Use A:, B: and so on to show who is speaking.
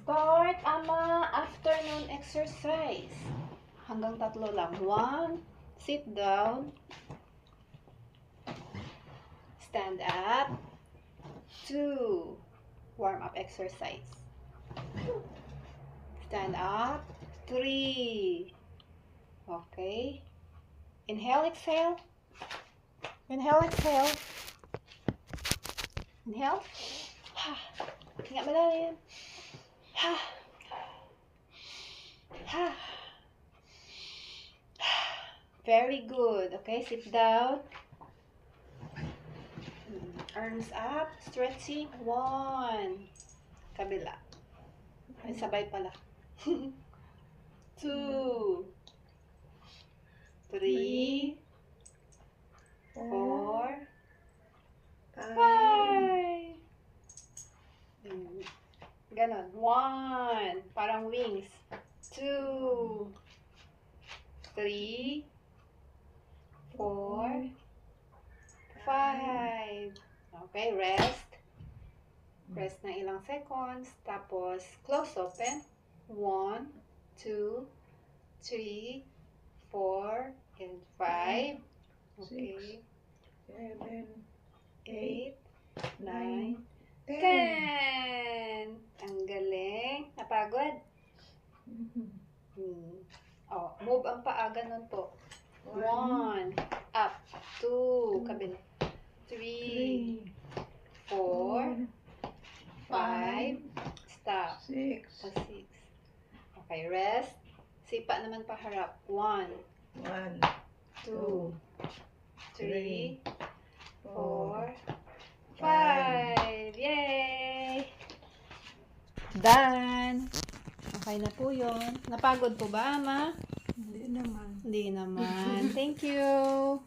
A: Start, Ama, afternoon exercise. Hanggang 3 lang. 1, sit down. Stand up. 2, warm up exercise. Stand up. 3. Okay. Inhale, exhale. Inhale, exhale. Inhale. Ha. Hinga malalim. Ha. Ha. Very good. Okay, sit down. Arms up. Stretching. 1. Kabila. Ay, sabay pala. 2. 3. 4. 5. Ganon. 1. Parang wings. 2. 3. 4. 5. Okay, rest. Rest ng ilang seconds. Tapos, close open. 1, 2, 3, 4, and 5. Okay.
B: 7,
A: 8, 9, 10. Ang galing. Napagod? Oh, move ang paa. Ganun po. 1. Up. 2. Kabila. 3. 4. 5. Stop.
B: 6,
A: 6. Okay, rest. Sipa naman paharap. 1,
B: 1,
A: 2, 3, 4,
B: 5.
A: 5. Yay! Done! Okay na po yun. Napagod po ba, Ama?
B: Hindi naman.
A: Hindi naman. Thank you!